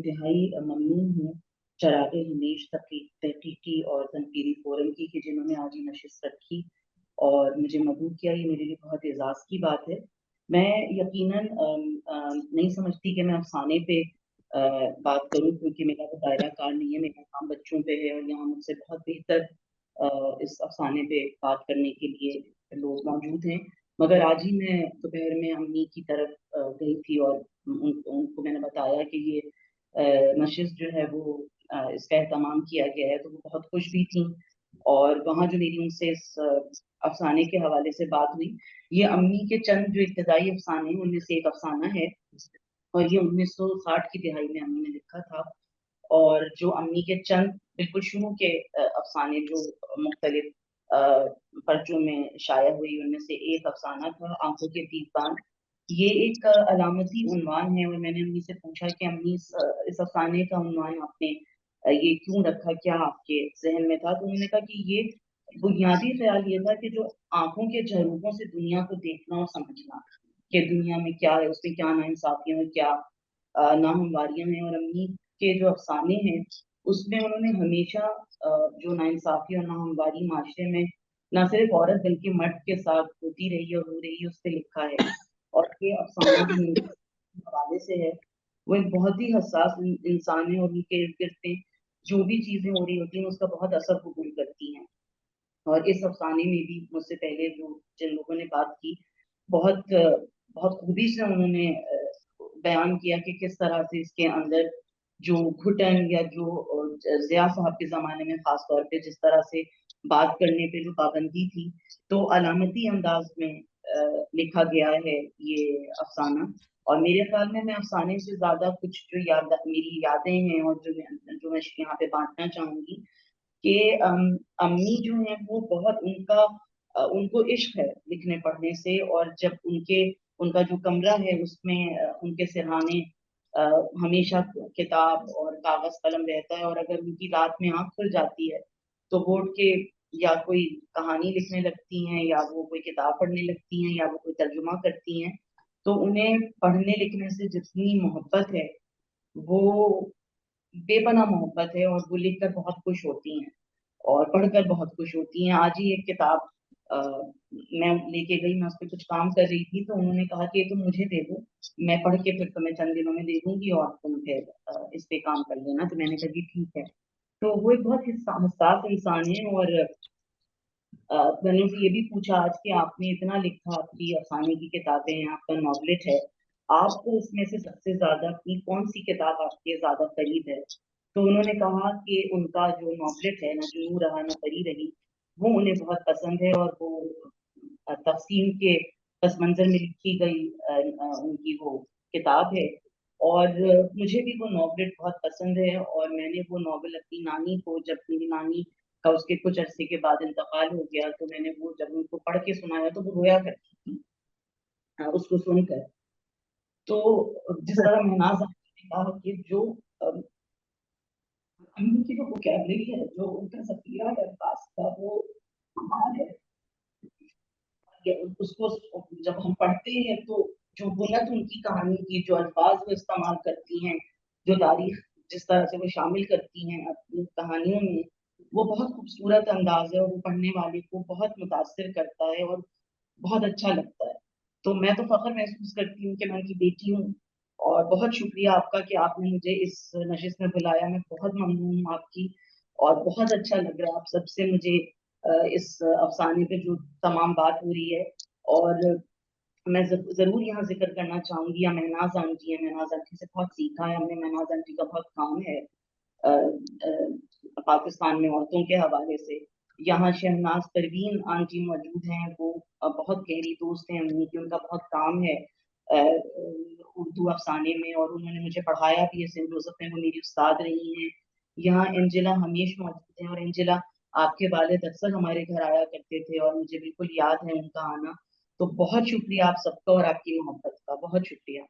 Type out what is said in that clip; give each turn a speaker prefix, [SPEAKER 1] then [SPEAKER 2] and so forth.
[SPEAKER 1] इंतहाई ममनून हूँ चराग हमीश तहकीकी और तनकीरी फोरम की कि जिन्होंने आज ये नशिस्त रखी और मुझे मदऊ किया। ये मेरे लिए बहुत एजाज़ की बात है। मैं यकीनन नहीं समझती कि मैं अफसाने पे बात करूं, क्योंकि मेरा तो दायरा कार नहीं है, मेरा काम बच्चों पे है और यहाँ मुझसे बहुत बेहतर इस अफसाने पे बात करने के लिए लोग मौजूद हैं। मगर आज ही मैं दोपहर में अम्मी की तरफ गई थी और उनको मैंने बताया कि ये नशिस्त जो है वो इसका एहतमाम किया गया है, तो वो बहुत खुश भी थी। और वहाँ जो मेरी उनसे इस अफसाने के हवाले से बात हुई, ये अम्मी के चंद जो इब्तदाई अफसाने हैं उनमें से एक अफसाना है और ये 1960 की दिहाई में अम्मी ने लिखा था। और जो अम्मी के चंद बिल्कुल शुरू के अफसाने जो मुख्तलिफ अ, पर्चों में शाया हुई, उनमें से एक अफसाना था आंखों के दीदान। ये एक अलामती उन्वान है और मैंने अम्मी से पूछा कि अम्मी इस अफसाने का उन्वान आपने ये क्यों रखा, क्या आपके जहन में था? तो उन्होंने कहा कि ये बुनियादी ख्याल ये था कि जो आंखों के झरोखों से दुनिया को देखना और समझना कि दुनिया में क्या है, उसमें क्या नाइंसाफियां हैं, क्या नाहमवारियां हैं। और अम्मी के जो अफसाने हैं उसमें उन्होंने हमेशा जो नाइंसाफी और नाहमवारी माशरे में न सिर्फ औरत बल्कि मर्द के साथ होती रही और हो रही है उस पर लिखा है। और ये अफसाना जो उनके हवाले से है, वो एक बहुत ही हसास इंसान है और उनके इर्द गिर्द में जो भी चीजें हो रही होती हैं उसका बहुत असर कबूल करती हैं। और इस अफसाने में भी मुझसे पहले जो जिन लोगों ने बात की, बहुत खूबी से उन्होंने बयान किया कि किस तरह से इसके अंदर जो घुटन या जो जिया साहब के जमाने में खास तौर पे जिस तरह से बात करने पे जो पाबंदी थी, तो अलामती अंदाज में लिखा गया है ये अफसाना। और मेरे ख्याल में मैं अफसाने से ज्यादा कुछ जो मेरी यादें हैं और जो मैं यहाँ पे बांटना चाहूंगी कि अम्मी जो है वो बहुत उनको इश्क है लिखने पढ़ने से। और जब उनका जो कमरा है उसमें उनके सिरहाने अ, हमेशा किताब और कागज कलम रहता है। और अगर उनकी रात में आंख खुल जाती है तो वो उठ के या कोई कहानी लिखने लगती हैं, या वो कोई किताब पढ़ने लगती हैं, या वो कोई तर्जुमा करती हैं। तो उन्हें पढ़ने लिखने से जितनी मोहब्बत है वो बेपनाह मोहब्बत है, और वो लिखकर बहुत खुश होती हैं और पढ़कर बहुत खुश होती हैं। आज ही एक किताब अ, मैं लेके गई, मैं उस पर कुछ काम कर रही थी, तो उन्होंने कहा कि ये तुम मुझे दे दो, मैं पढ़ के फिर तुम्हें चंद दिनों में दे दूंगी और तुम फिर इस पे काम कर लेना। तो मैंने कहा जी ठीक है। तो वो एक बहुत हसास इंसान है। और मैंने उनसे ये भी पूछा आज कि आपने इतना लिखा, आपकी अफसाने की किताबें हैं, आपका नॉवलेट है, आपको उसमें से सबसे ज्यादा की कौन सी किताब आपके ज्यादा करीब है? तो उन्होंने कहा कि उनका जो नॉवलेट है, ना यूं रहा ना परी रही, वो उन्हें बहुत पसंद है। और वो तफसीम के पस मंजर में लिखी गई उनकी वो किताब है। और मुझे भी वो नॉवलेट बहुत पसंद है। और मैंने वो नॉवल अपनी नानी को, जब मेरी नानी का उसके कुछ अरसे के बाद इंतकाल हो गया, तो मैंने वो जब उनको पढ़ के सुनाया तो वो रोया करती थी उसको सुनकर। तो जिस तरह महनाज आपने कहा कि जो अम्मी की जो वोकैबलरी है, जो उनका जखीरा है अल्फाज का, वो कमाल है। उसको जब हम पढ़ते हैं तो जो बुनत उनकी कहानी की, जो अल्फाज वो इस्तेमाल करती हैं, जो तारीख जिस तरह से वो शामिल करती हैं अपनी कहानियों में, वो बहुत खूबसूरत अंदाज है और वो पढ़ने वाले को बहुत मुतासिर करता है और बहुत अच्छा लगता है। तो मैं तो फख्र महसूस करती हूँ कि मैं उनकी बेटी हूँ। और बहुत शुक्रिया आपका कि आपने मुझे इस नशिस्त में बुलाया। मैं बहुत ममनून हूँ आपकी। और बहुत अच्छा लग रहा है आप सबसे मुझे इस अफसाने पे जो तमाम बात हो रही है। और मैं जरूर यहाँ जिक्र करना चाहूंगी या महनाज आंटी है, महनाज आंटी से बहुत सीखा है हमने। महनाज आंटी का बहुत काम है पाकिस्तान में औरतों के हवाले से। यहाँ शहनाज परवीन आंटी मौजूद हैं, वो बहुत गहरी दोस्त हैं अम्मी की, उनका बहुत काम है उर्दू अफसाने में, और उन्होंने मुझे पढ़ाया भी है सेंट जोसेफ में, वो मेरी उस्ताद रही हैं। यहाँ एंजेला हमेश मौजूद है, और एंजेला आपके वालिद अक्सर हमारे घर आया करते थे और मुझे बिल्कुल याद है उनका आना। तो बहुत शुक्रिया आप सबका और आपकी मोहब्बत का, बहुत शुक्रिया।